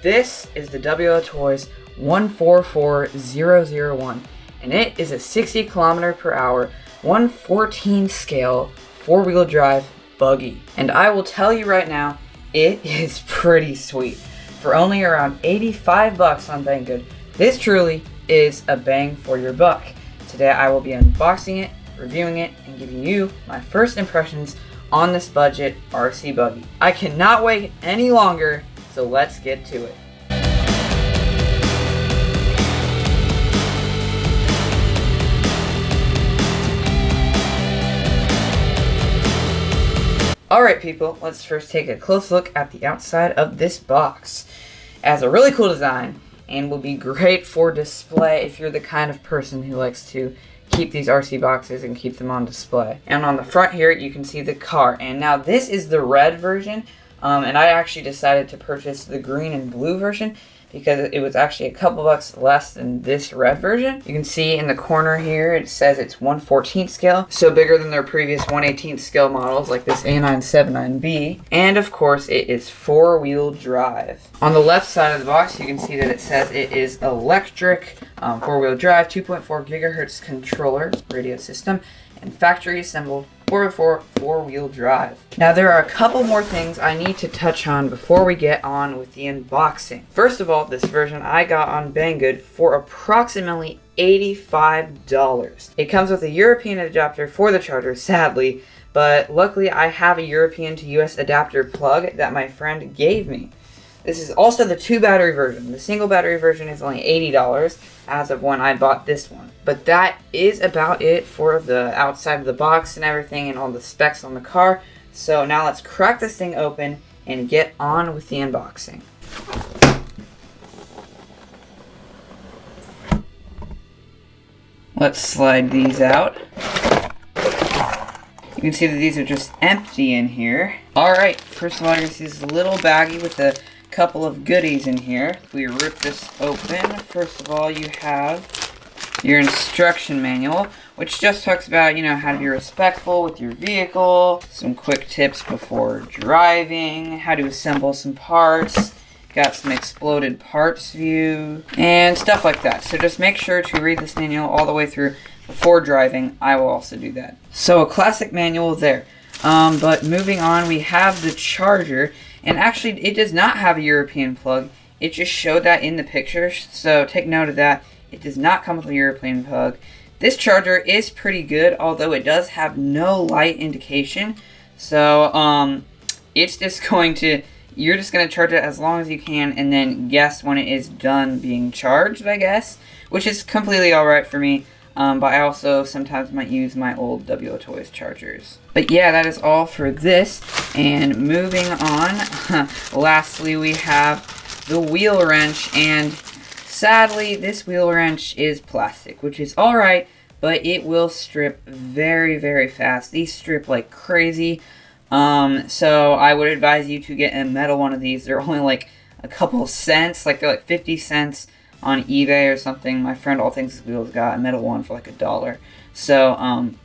This is the WLToys 144001, and it is a 60 km per hour, 1/14 scale, 4-wheel drive buggy. And I will tell you right now, it is pretty sweet. For only around 85 bucks on Banggood, this truly is a bang for your buck. Today I will be unboxing it, reviewing it, and giving you my first impressions on this budget RC buggy. I cannot wait any longer, so let's get to it. Alright people, let's first take a close look at the outside of this box. It has a really cool design and will be great for display if you're the kind of person who likes to keep these RC boxes and keep them on display. And on the front here you can see the car, and now this is the red version, and I actually decided to purchase the green and blue version because it was actually a couple bucks less than this red version. You can see in the corner here it says it's 1/14 scale, so bigger than their previous 1/18 scale models like this A979B, and of course it is 4-wheel drive. On the left side of the box you can see that it says it is electric, 4-wheel drive, 2.4 gigahertz controller radio system, and factory assembled 4x4 4-wheel drive. Now there are a couple more things I need to touch on before we get on with the unboxing. First of all, this version I got on Banggood for approximately $85. It comes with a European adapter for the charger, sadly, but luckily I have a European to US adapter plug that my friend gave me. This is also the 2-battery version. The single battery version is only $80 as of when I bought this one. But that is about it for the outside of the box and everything and all the specs on the car. So now let's crack this thing open and get on with the unboxing. Let's slide these out. You can see that these are just empty in here. Alright, first of all you're going to see this little baggie with a couple of goodies in here. If we rip this open, first of all you have your instruction manual, which just talks about, how to be respectful with your vehicle, some quick tips before driving, how to assemble some parts, got some exploded parts view, and stuff like that. So just make sure to read this manual all the way through before driving. I will also do that. So a classic manual there. But moving on, we have the charger. And actually, it does not have a European plug. It just showed that in the picture, so take note of that. It does not come with a European plug. This charger is pretty good, although it does have no light indication. So, it's just you're just going to charge it as long as you can, and then guess when it is done being charged, I guess. Which is completely alright for me. But I also sometimes might use my old WLToys chargers. But yeah, that is all for this. And moving on, lastly we have the wheel wrench. And sadly, this wheel wrench is plastic, which is alright, but it will strip very, very fast. These strip like crazy. So I would advise you to get a metal one of these. They're only like a couple cents, they're like 50 cents. On eBay or something. My friend All Things Wheels got a metal one for like $1. So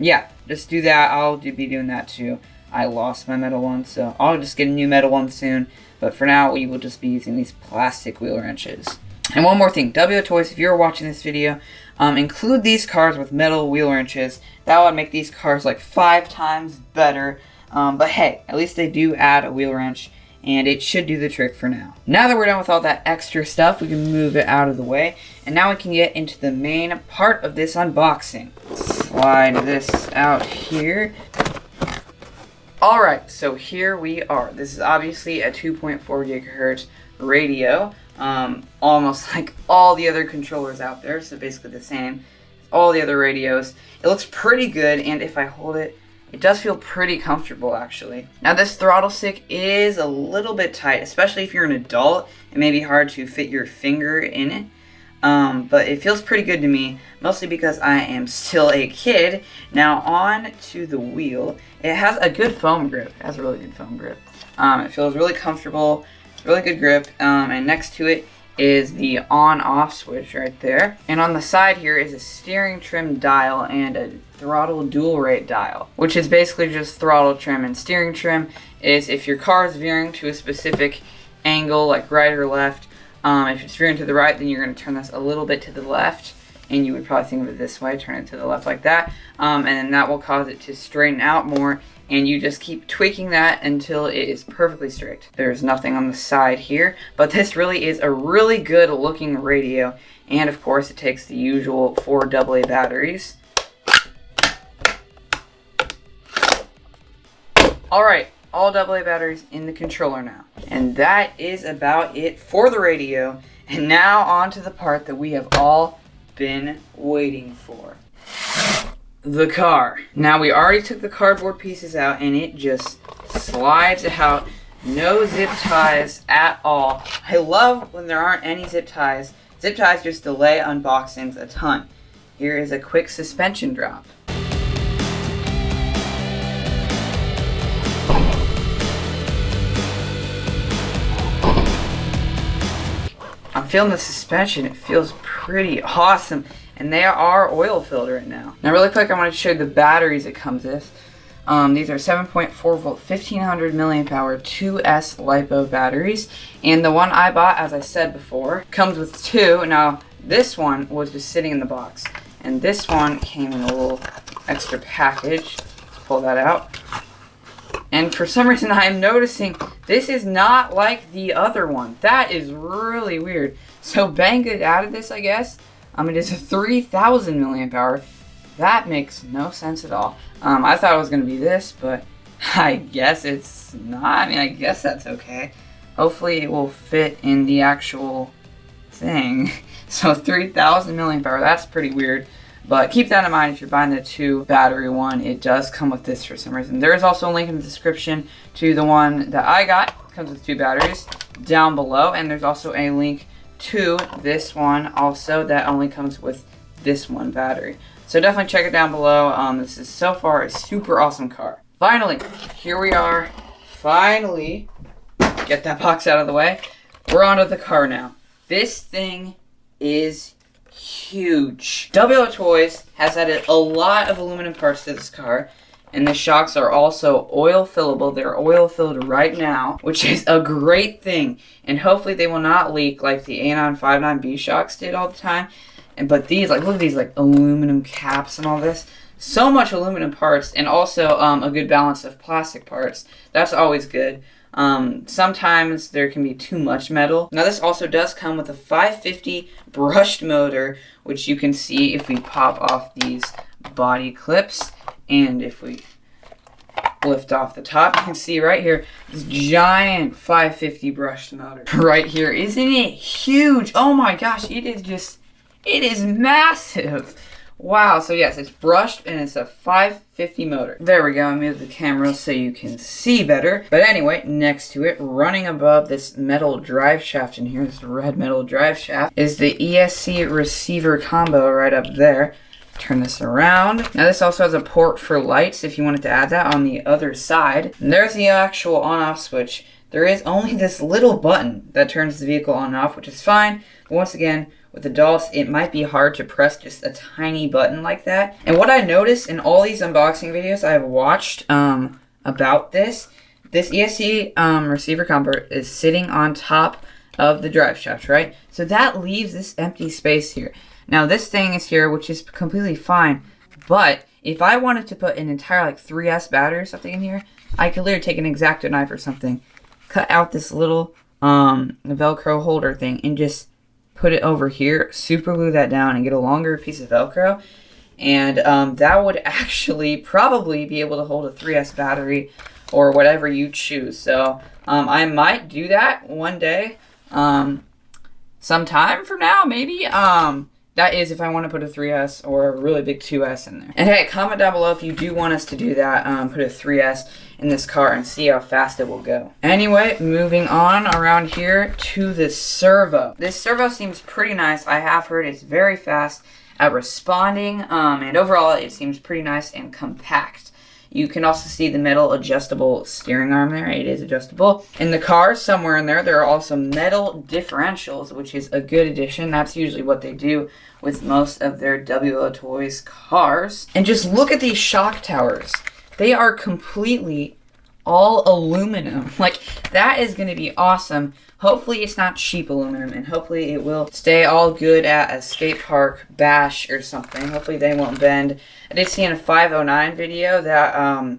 yeah, just do that. I'll be doing that too. I lost my metal one, so I'll just get a new metal one soon. But for now, we will just be using these plastic wheel wrenches. And one more thing, WLToys, if you're watching this video, include these cars with metal wheel wrenches. That would make these cars like 5 times better. But hey, at least they do add a wheel wrench, and it should do the trick for now. Now that we're done with all that extra stuff, we can move it out of the way. And now we can get into the main part of this unboxing. Slide this out here. Alright, so here we are. This is obviously a 2.4 gigahertz radio. Almost like all the other controllers out there, so basically the same as all the other radios. It looks pretty good, and if I hold it, it does feel pretty comfortable, actually. Now, this throttle stick is a little bit tight, especially if you're an adult. It may be hard to fit your finger in it, but it feels pretty good to me, mostly because I am still a kid. Now, on to the wheel. It has a good foam grip. It has a really good foam grip. It feels really comfortable. It's really good grip, and next to it is the on-off switch right there. And on the side here is a steering trim dial and a throttle dual rate dial, which is basically just throttle trim. And steering trim is if your car is veering to a specific angle, like right or left, If it's veering to the right, then you're going to turn this a little bit to the left, and you would probably think of it this way, turn it to the left like that, and then that will cause it to straighten out more, and you just keep tweaking that until it is perfectly straight. There's nothing on the side here, but this really is a really good looking radio, and of course it takes the usual 4 AA batteries. Alright, all AA batteries in the controller now. And that is about it for the radio. And now on to the part that we have all been waiting for. The car. Now we already took the cardboard pieces out and it just slides out. No zip ties at all. I love when there aren't any zip ties. Zip ties just delay unboxings a ton. Here is a quick suspension drop. I'm feeling the suspension. It feels pretty awesome. And they are oil filled right now. Now really quick, I want to show you the batteries it comes with. These are 7.4 volt, 1500 milliamp hour 2S LiPo batteries. And the one I bought, as I said before, comes with 2. Now this one was just sitting in the box. And this one came in a little extra package. Let's pull that out. And for some reason I'm noticing this is not like the other one. That is really weird. So Banggood added this, I guess. It is a 3000 milliamp hour. That makes no sense at all. I thought it was going to be this, but I guess it's not. I mean, I guess that's okay. Hopefully it will fit in the actual thing. So 3000 milliamp hour, that's pretty weird. But keep that in mind if you're buying the 2 battery one. It does come with this for some reason. There is also a link in the description to the one that I got. It comes with 2 batteries down below. And there's also a link to this one also that only comes with this one battery. So definitely check it down below. This is so far a super awesome car. Finally, here we are. Finally, get that box out of the way. We're onto the car now. This thing is huge. WLToys has added a lot of aluminum parts to this car, and the shocks are also oil fillable. They're oil filled right now, which is a great thing, and hopefully they will not leak like the Anon 59B shocks did all the time. But these, like, look at these, like, aluminum caps and all this. So much aluminum parts, and also a good balance of plastic parts. That's always good. Sometimes there can be too much metal. Now this also does come with a 550 brushed motor, which you can see if we pop off these body clips, and if we lift off the top, you can see right here this giant 550 brushed motor right here. Isn't it huge? Oh my gosh, it is massive. Wow, so yes, it's brushed and it's a 550 motor. There we go, I moved the camera so you can see better. But anyway, next to it, running above this metal drive shaft in here, this red metal drive shaft, is the ESC receiver combo right up there. Turn this around. Now this also has a port for lights if you wanted to add that on the other side. And there's the actual on-off switch. There is only this little button that turns the vehicle on and off, which is fine. But once again, with adults, it might be hard to press just a tiny button like that. And what I noticed in all these unboxing videos I've watched about this ESC receiver combo is sitting on top of the drive shaft, right? So that leaves this empty space here. Now this thing is here, which is completely fine. But if I wanted to put an entire like 3S battery or something in here, I could literally take an X-Acto knife or something, cut out this little Velcro holder thing, and just put it over here, super glue that down, and get a longer piece of Velcro. And that would actually probably be able to hold a 3S battery or whatever you choose. So I might do that one day, sometime from now, maybe. That is if I want to put a 3S or a really big 2S in there. And hey, comment down below if you do want us to do that, put a 3S in this car and see how fast it will go. Anyway, moving on around here to the servo. This servo seems pretty nice. I have heard it's very fast at responding, and overall it seems pretty nice and compact. You can also see the metal adjustable steering arm there. It is adjustable. In the car, somewhere in there, there are also metal differentials, which is a good addition. That's usually what they do with most of their WLToys cars. And just look at these shock towers. They are completely all aluminum. Like, that is going to be awesome. Hopefully it's not cheap aluminum, and hopefully it will stay all good at a skate park bash or something. Hopefully they won't bend. I did see in a 509 video that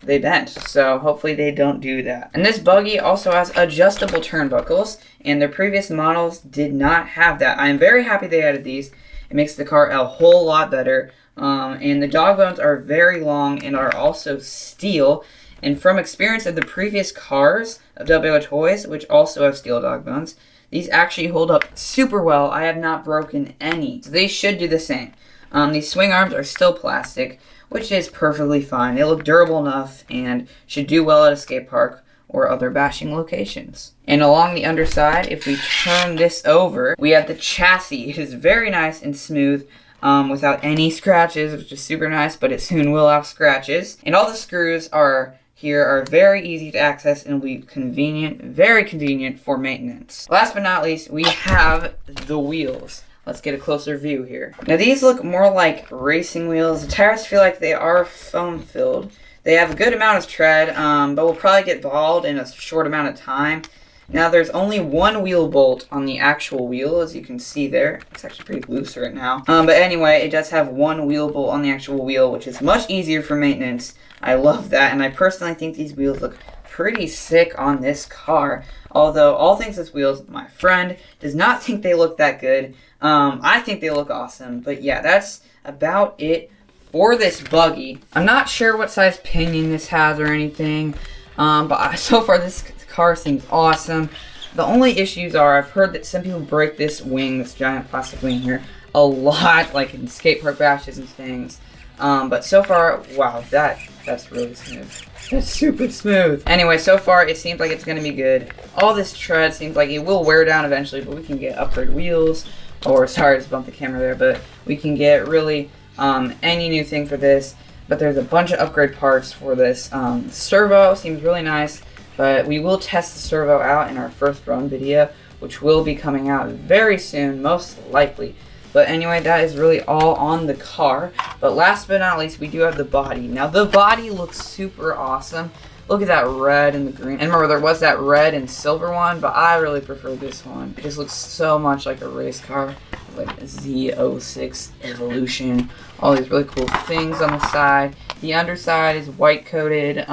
they bent, so hopefully they don't do that. And this buggy also has adjustable turnbuckles, and their previous models did not have that. I am very happy they added these. It makes the car a whole lot better. And the dog bones are very long and are also steel. And from experience of the previous cars of WLToys, which also have steel dog bones, these actually hold up super well. I have not broken any. So they should do the same. These swing arms are still plastic, which is perfectly fine. They look durable enough and should do well at a skate park or other bashing locations. And along the underside, if we turn this over, we have the chassis. It is very nice and smooth. Without any scratches, which is super nice, but it soon will have scratches. And all the screws here are very easy to access and will be convenient, very convenient for maintenance. Last but not least, we have the wheels. Let's get a closer view here. Now these look more like racing wheels. The tires feel like they are foam filled. They have a good amount of tread, but will probably get bald in a short amount of time. Now there's only one wheel bolt on the actual wheel, as you can see there. It's actually pretty loose right now. But anyway, it does have one wheel bolt on the actual wheel, which is much easier for maintenance. I love that, and I personally think these wheels look pretty sick on this car. Although, all things with wheels, my friend does not think they look that good. I think they look awesome. But yeah, that's about it for this buggy. I'm not sure what size pinion this has or anything. But so far this car seems awesome. The only issues are, I've heard that some people break this wing, this giant plastic wing here, a lot, like in skate park bashes and things. But so far, wow, that's really smooth. That's super smooth. Anyway, so far it seems like it's gonna be good. All this tread seems like it will wear down eventually, but we can get upgrade wheels. Or sorry, I just bumped the camera there, but we can get really any new thing for this. But there's a bunch of upgrade parts for this. Servo seems really nice, but we will test the servo out in our first run video, which will be coming out very soon, most likely. But anyway, that is really all on the car. But last but not least, we do have the body. Now, the body looks super awesome. Look at that red and the green. And remember, there was that red and silver one, but I really prefer this one. It just looks so much like a race car. Like Z06 Evolution. All these really cool things on the side. The underside is white coated.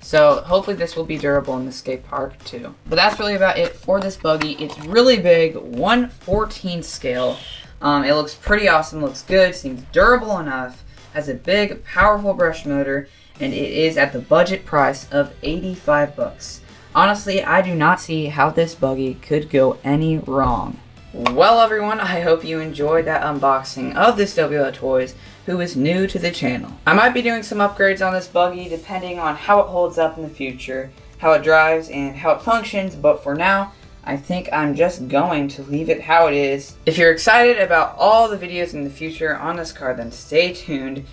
So hopefully this will be durable in the skate park too. But that's really about it for this buggy. It's really big, 1/14 scale. It looks pretty awesome, looks good, seems durable enough, has a big, powerful brush motor, and it is at the budget price of 85 bucks. Honestly, I do not see how this buggy could go any wrong. Well, everyone, I hope you enjoyed that unboxing of this WLToys, who is new to the channel. I might be doing some upgrades on this buggy depending on how it holds up in the future, how it drives, and how it functions, but for now, I think I'm just going to leave it how it is. If you're excited about all the videos in the future on this car, then stay tuned.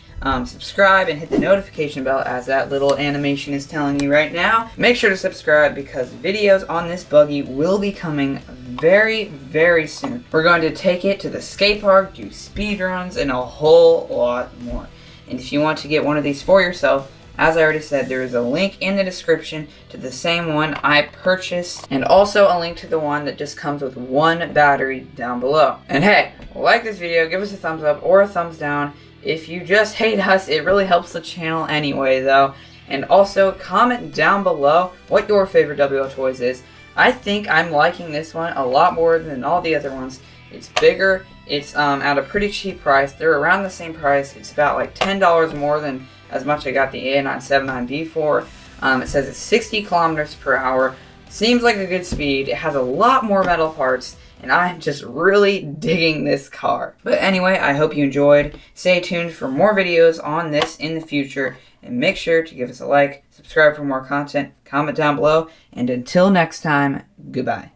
Subscribe and hit the notification bell as that little animation is telling you right now. Make sure to subscribe because videos on this buggy will be coming very, very soon. We're going to take it to the skate park, do speed runs, and a whole lot more. And if you want to get one of these for yourself, as I already said, there is a link in the description to the same one I purchased, and also a link to the one that just comes with one battery down below. And hey, like this video, give us a thumbs up or a thumbs down. If you just hate us, it really helps the channel anyway, though. And also, comment down below what your favorite WLToys is. I think I'm liking this one a lot more than all the other ones. It's bigger, it's at a pretty cheap price. They're around the same price. It's about like $10 more than as much I got the A979B for. It says it's 60 kilometers per hour. Seems like a good speed. It has a lot more metal parts, and I'm just really digging this car. But anyway, I hope you enjoyed. Stay tuned for more videos on this in the future, and make sure to give us a like, subscribe for more content, comment down below, and until next time, goodbye.